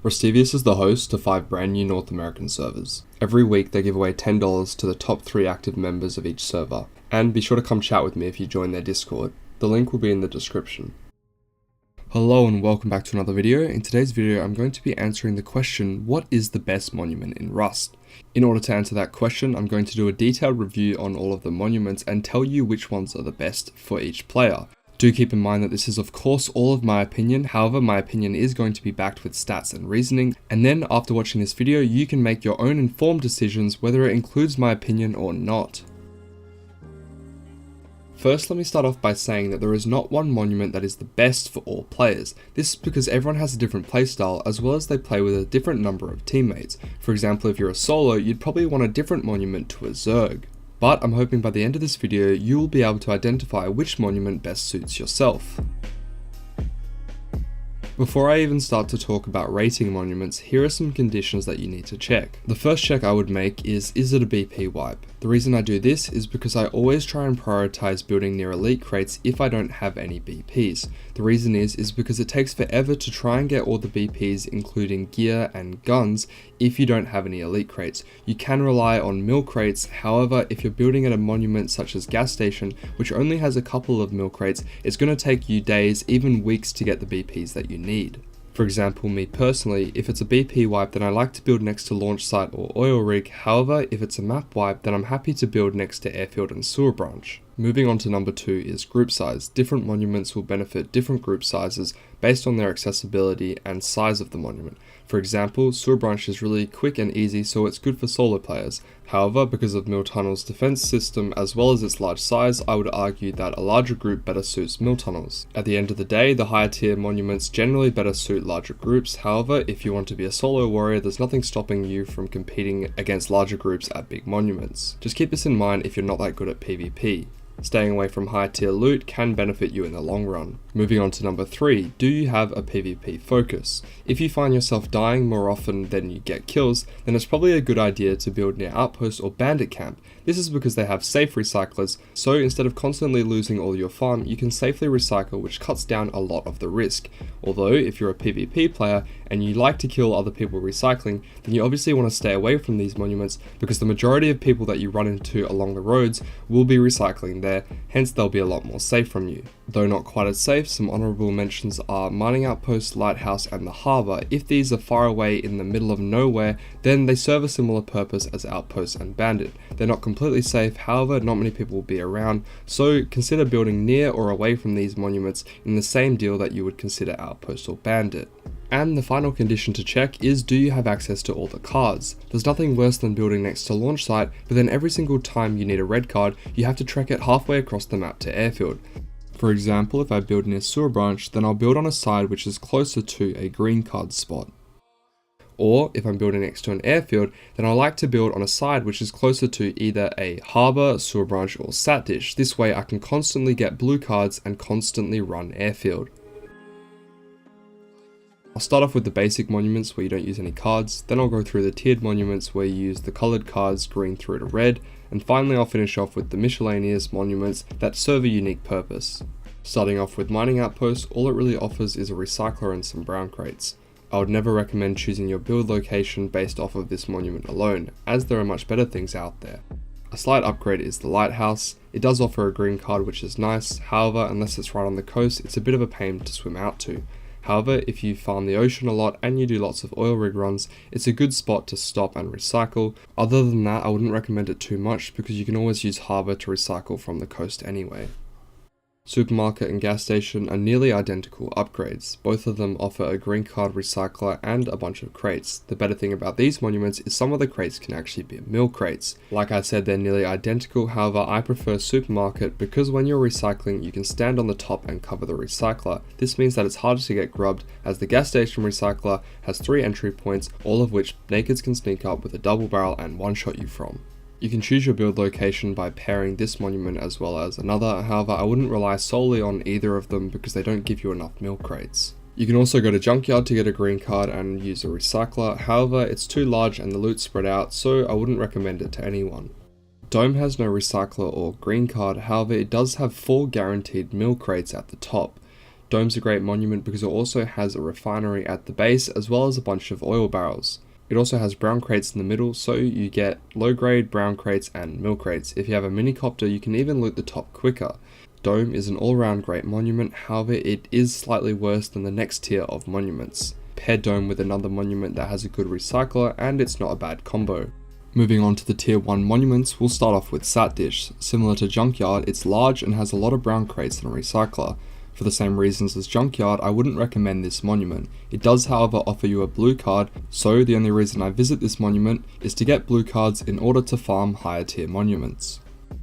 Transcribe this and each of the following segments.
Restivius is the host to 5 brand new North American servers. Every week they give away $10 to the top 3 active members of each server, and be sure to come chat with me if you join their Discord. The link will be in the description. Hello and welcome back to another video. In today's video I'm going to be answering the question, what is the best monument in Rust? In order to answer that question, I'm going to do a detailed review on all of the monuments and tell you which ones are the best for each player. Do keep in mind that this is of course all of my opinion, however my opinion is going to be backed with stats and reasoning, and then after watching this video you can make your own informed decisions whether it includes my opinion or not. First, let me start off by saying that there is not one monument that is the best for all players. This is because everyone has a different playstyle as well as they play with a different number of teammates. For example, if you're a solo, you'd probably want a different monument to a Zerg. But I'm hoping by the end of this video, you will be able to identify which monument best suits yourself. Before I even start to talk about rating monuments, here are some conditions that you need to check. The first check I would make is it a BP wipe? The reason I do this is because I always try and prioritize building near elite crates if I don't have any BPs. The reason is because it takes forever to try and get all the BPs including gear and guns if you don't have any elite crates. You can rely on mill crates, however if you're building at a monument such as gas station which only has a couple of mill crates, it's going to take you days, even weeks to get the BPs that you need. For example, me personally, if it's a BP wipe then I like to build next to launch site or oil rig, however if it's a map wipe then I'm happy to build next to airfield and sewer branch. Moving on to number 2 is group size. Different monuments will benefit different group sizes based on their accessibility and size of the monument. For example, sewer branch is really quick and easy so it's good for solo players. However, because of Mill Tunnels' defense system as well as its large size, I would argue that a larger group better suits Mill Tunnels. At the end of the day, the higher tier monuments generally better suit larger groups. However, if you want to be a solo warrior, there's nothing stopping you from competing against larger groups at big monuments. Just keep this in mind if you're not that good at PvP. Staying away from high tier loot can benefit you in the long run. Moving on to number 3, do you have a PvP focus? If you find yourself dying more often than you get kills, then it's probably a good idea to build near Outpost or Bandit Camp. This is because they have safe recyclers, so instead of constantly losing all your farm, you can safely recycle, which cuts down a lot of the risk. Although, if you're a PvP player and you like to kill other people recycling, then you obviously want to stay away from these monuments because the majority of people that you run into along the roads will be recycling there, hence they'll be a lot more safe from you. Though not quite as safe, some honourable mentions are Mining Outpost, Lighthouse and the Harbour. If these are far away in the middle of nowhere, then they serve a similar purpose as Outpost and Bandit. They're not completely safe, however not many people will be around, so consider building near or away from these monuments in the same deal that you would consider Outpost or Bandit. And the final condition to check is, do you have access to all the cards? There's nothing worse than building next to launch site, but then every single time you need a red card, you have to trek it halfway across the map to airfield. For example, if I build near sewer branch, then I'll build on a side which is closer to a green card spot. Or if I'm building next to an airfield, then I like to build on a side which is closer to either a harbour, sewer branch or sat dish. This way I can constantly get blue cards and constantly run airfield. I'll start off with the basic monuments where you don't use any cards, then I'll go through the tiered monuments where you use the coloured cards green through to red, and finally I'll finish off with the miscellaneous monuments that serve a unique purpose. Starting off with Mining Outpost, all it really offers is a recycler and some brown crates. I would never recommend choosing your build location based off of this monument alone, as there are much better things out there. A slight upgrade is the Lighthouse. It does offer a green card which is nice, however unless it's right on the coast it's a bit of a pain to swim out to. However, if you farm the ocean a lot and you do lots of oil rig runs, it's a good spot to stop and recycle. Other than that, I wouldn't recommend it too much because you can always use Harbour to recycle from the coast anyway. Supermarket and gas station are nearly identical upgrades. Both of them offer a green card recycler and a bunch of crates. The better thing about these monuments is some of the crates can actually be mill crates. Like I said, they're nearly identical, however I prefer supermarket because when you're recycling you can stand on the top and cover the recycler. This means that it's harder to get grubbed as the gas station recycler has 3 entry points, all of which nakeds can sneak up with a double barrel and one-shot you from. You can choose your build location by pairing this monument as well as another, however I wouldn't rely solely on either of them because they don't give you enough mill crates. You can also go to Junkyard to get a green card and use a recycler, however it's too large and the loot's spread out, so I wouldn't recommend it to anyone. Dome has no recycler or green card, however it does have 4 guaranteed mill crates at the top. Dome's a great monument because it also has a refinery at the base as well as a bunch of oil barrels. It also has brown crates in the middle, so you get low grade brown crates and mill crates. If you have a minicopter, you can even loot the top quicker. Dome is an all-round great monument, however it is slightly worse than the next tier of monuments. Pair Dome with another monument that has a good recycler and it's not a bad combo. Moving on to the tier 1 monuments, we'll start off with Sat Dish. Similar to Junkyard, it's large and has a lot of brown crates and a recycler. For the same reasons as Junkyard, I wouldn't recommend this monument. It does however offer you a blue card, so the only reason I visit this monument is to get blue cards in order to farm higher tier monuments.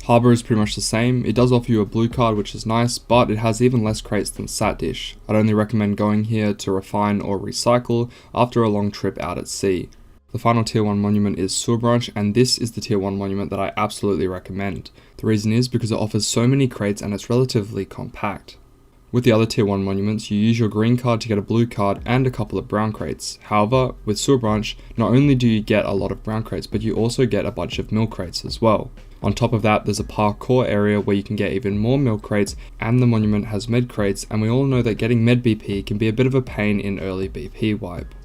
Harbour is pretty much the same. It does offer you a blue card, which is nice, but it has even less crates than Sat Dish. I'd only recommend going here to refine or recycle after a long trip out at sea. The final tier 1 monument is Sewer Branch, and this is the tier 1 monument that I absolutely recommend. The reason is because it offers so many crates and it's relatively compact. With the other tier 1 monuments, you use your green card to get a blue card and a couple of brown crates. However, with Sewer Branch, not only do you get a lot of brown crates, but you also get a bunch of mill crates as well. On top of that, there's a parkour area where you can get even more mill crates, and the monument has med crates, and we all know that getting med BP can be a bit of a pain in early BP wipe.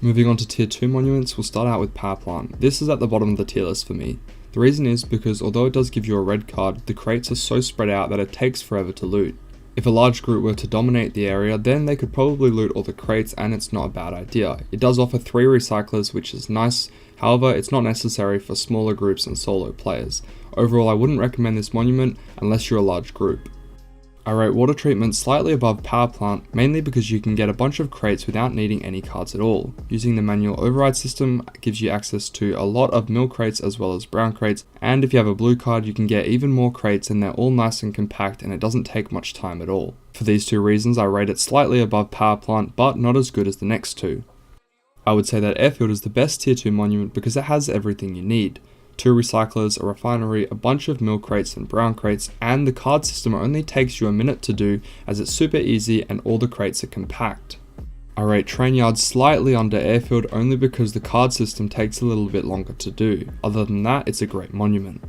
Moving on to tier 2 monuments, we'll start out with Power Plant. This is at the bottom of the tier list for me. The reason is because although it does give you a red card, the crates are so spread out that it takes forever to loot. If a large group were to dominate the area, then they could probably loot all the crates and it's not a bad idea. It does offer 3 recyclers, which is nice, however it's not necessary for smaller groups and solo players. Overall, I wouldn't recommend this monument unless you're a large group. I rate Water Treatment slightly above Power Plant, mainly because you can get a bunch of crates without needing any cards at all. Using the manual override system gives you access to a lot of mill crates as well as brown crates, and if you have a blue card you can get even more crates and they're all nice and compact and it doesn't take much time at all. For these 2 reasons I rate it slightly above Power Plant, but not as good as the next 2. I would say that Airfield is the best tier 2 monument because it has everything you need. 2 recyclers, a refinery, a bunch of mill crates and brown crates, and the card system only takes you a minute to do as it's super easy and all the crates are compact. I rate Trainyard slightly under Airfield only because the card system takes a little bit longer to do. Other than that, it's a great monument.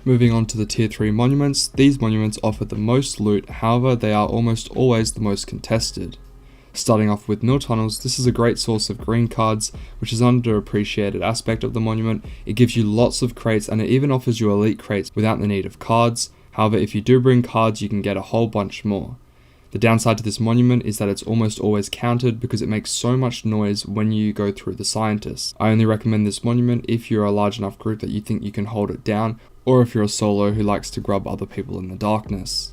Moving on to the tier 3 monuments, these monuments offer the most loot, however they are almost always the most contested. Starting off with Millitary Tunnels, this is a great source of green cards, which is an underappreciated aspect of the monument. It gives you lots of crates and it even offers you elite crates without the need of cards. However, if you do bring cards, you can get a whole bunch more. The downside to this monument is that it's almost always countered because it makes so much noise when you go through the scientists. I only recommend this monument if you're a large enough group that you think you can hold it down, or if you're a solo who likes to grub other people in the darkness.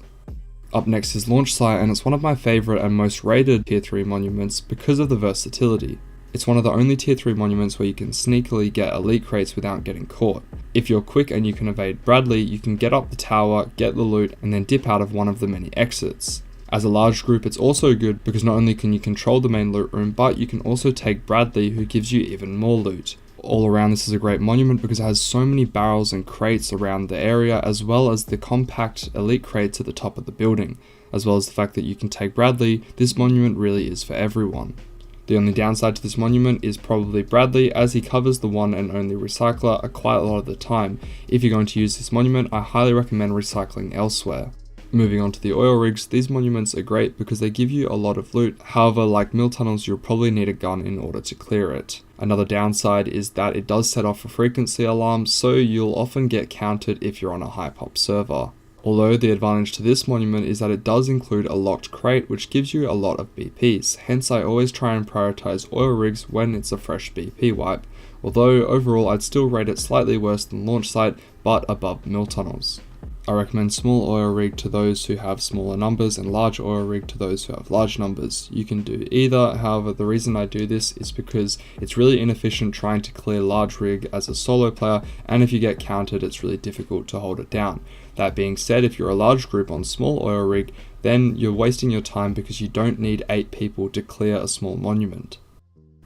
Up next is Launch Site, and it's one of my favourite and most rated tier 3 monuments because of the versatility. It's one of the only tier 3 monuments where you can sneakily get elite crates without getting caught. If you're quick and you can evade Bradley, you can get up the tower, get the loot, and then dip out of one of the many exits. As a large group, it's also good because not only can you control the main loot room, but you can also take Bradley, who gives you even more loot. All around, this is a great monument because it has so many barrels and crates around the area, as well as the compact elite crates at the top of the building. As well as the fact that you can take Bradley, this monument really is for everyone. The only downside to this monument is probably Bradley, as he covers the one and only recycler quite a lot of the time. If you're going to use this monument, I highly recommend recycling elsewhere. Moving on to the oil rigs, these monuments are great because they give you a lot of loot, however like mill tunnels you'll probably need a gun in order to clear it. Another downside is that it does set off a frequency alarm, so you'll often get counted if you're on a high pop server. Although the advantage to this monument is that it does include a locked crate which gives you a lot of BPs, hence I always try and prioritize oil rigs when it's a fresh BP wipe, although overall I'd still rate it slightly worse than Launch Site but above mill tunnels. I recommend small oil rig to those who have smaller numbers and large oil rig to those who have large numbers. You can do either, however the reason I do this is because it's really inefficient trying to clear large rig as a solo player, and if you get counted it's really difficult to hold it down. That being said, if you're a large group on small oil rig, then you're wasting your time because you don't need 8 people to clear a small monument.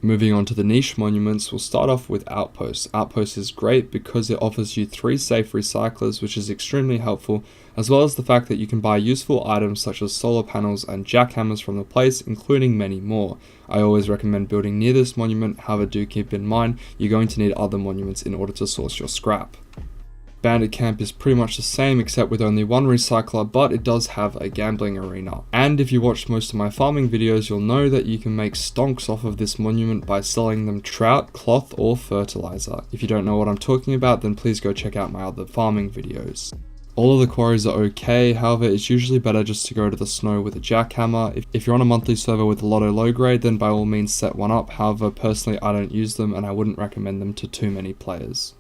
Moving on to the niche monuments, we'll start off with Outpost. Outpost is great because it offers you 3 safe recyclers, which is extremely helpful, as well as the fact that you can buy useful items such as solar panels and jackhammers from the place, including many more. I always recommend building near this monument, however do keep in mind you're going to need other monuments in order to source your scrap. Bandit Camp is pretty much the same except with only one recycler, but it does have a gambling arena. And if you watched most of my farming videos, you'll know that you can make stonks off of this monument by selling them trout, cloth, or fertilizer. If you don't know what I'm talking about, then please go check out my other farming videos. All of the quarries are okay, however it's usually better just to go to the snow with a jackhammer. If you're on a monthly server with a lot of low grade, then by all means set one up. However, personally I don't use them and I wouldn't recommend them to too many players.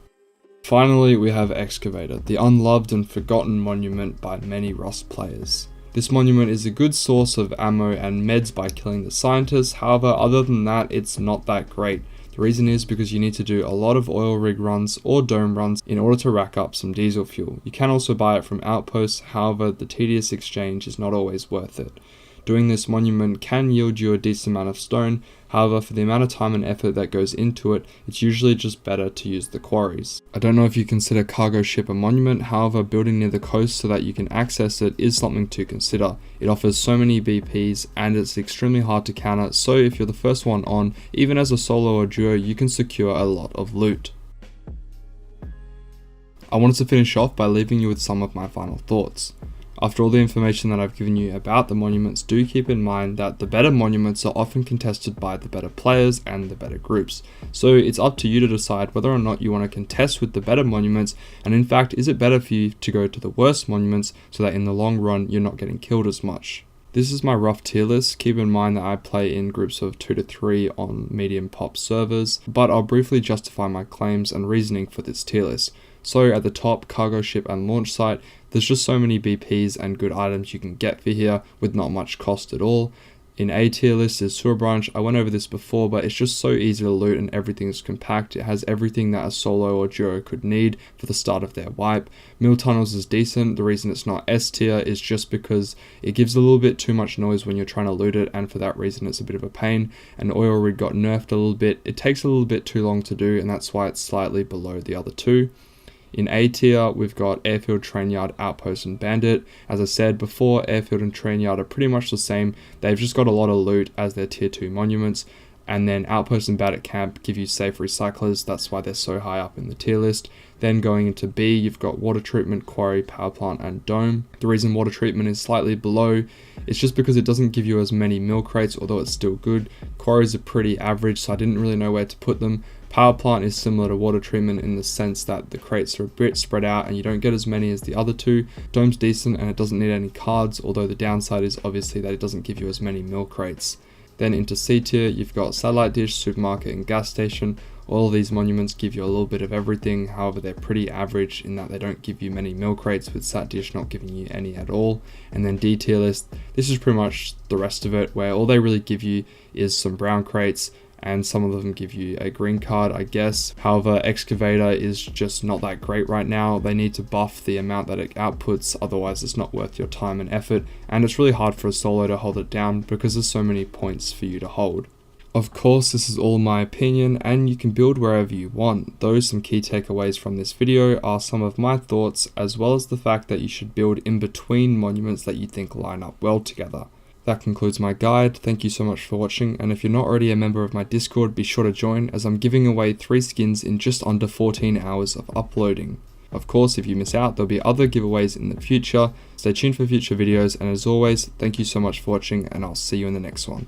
Finally, we have Excavator, the unloved and forgotten monument by many Rust players. This monument is a good source of ammo and meds by killing the scientists, however other than that it's not that great. The reason is because you need to do a lot of oil rig runs or dome runs in order to rack up some diesel fuel. You can also buy it from Outpost, however the tedious exchange is not always worth it. Doing this monument can yield you a decent amount of stone, however for the amount of time and effort that goes into it, it's usually just better to use the quarries. I don't know if you consider cargo ship a monument, however building near the coast so that you can access it is something to consider. It offers so many BPs and it's extremely hard to counter, so if you're the first one on, even as a solo or duo, you can secure a lot of loot. I wanted to finish off by leaving you with some of my final thoughts. After all the information that I've given you about the monuments, do keep in mind that the better monuments are often contested by the better players and the better groups. So it's up to you to decide whether or not you want to contest with the better monuments, and in fact, is it better for you to go to the worst monuments so that in the long run you're not getting killed as much. This is my rough tier list. Keep in mind that I play in groups of 2 to 3 on medium pop servers, but I'll briefly justify my claims and reasoning for this tier list. So at the top, cargo ship and launch site, there's just so many BPs and good items you can get for here with not much cost at all. In A tier list is sewer branch. I went over this before, but it's just so easy to loot and everything is compact. It has everything that a solo or duo could need for the start of their wipe. Mill tunnels is decent. The reason it's not S tier is just because it gives a little bit too much noise when you're trying to loot it, and for that reason it's a bit of a pain. And oil rig got nerfed a little bit. It takes a little bit too long to do, and that's why it's slightly below the other two. In A tier, we've got Airfield, Trainyard, Outpost, and Bandit. As I said before, Airfield and Trainyard are pretty much the same. They've just got a lot of loot as their tier 2 monuments. And then Outpost and Bandit Camp give you safe recyclers. That's why they're so high up in the tier list. Then going into B, you've got water treatment, quarry, power plant, and dome. The reason water treatment is slightly below, it's just because it doesn't give you as many mill crates, although it's still good. Quarries are pretty average, so I didn't really know where to put them. Power plant is similar to water treatment in the sense that the crates are a bit spread out and you don't get as many as the other two. Dome's decent and it doesn't need any cards, although the downside is obviously that it doesn't give you as many mill crates. Then into C tier, you've got satellite dish, supermarket, and gas station. All of these monuments give you a little bit of everything, however they're pretty average in that they don't give you many mill crates, with sat dish not giving you any at all. And then D tier list, this is pretty much the rest of it, where all they really give you is some brown crates, and some of them give you a green card, I guess. However, Excavator is just not that great right now. They need to buff the amount that it outputs, otherwise it's not worth your time and effort, and it's really hard for a solo to hold it down because there's so many points for you to hold. Of course, this is all my opinion and you can build wherever you want, though some key takeaways from this video are some of my thoughts, as well as the fact that you should build in between monuments that you think line up well together. That concludes my guide. Thank you so much for watching, and if you're not already a member of my Discord, be sure to join, as I'm giving away 3 skins in just under 14 hours of uploading. Of course, if you miss out, there'll be other giveaways in the future. Stay tuned for future videos, and as always, thank you so much for watching, and I'll see you in the next one.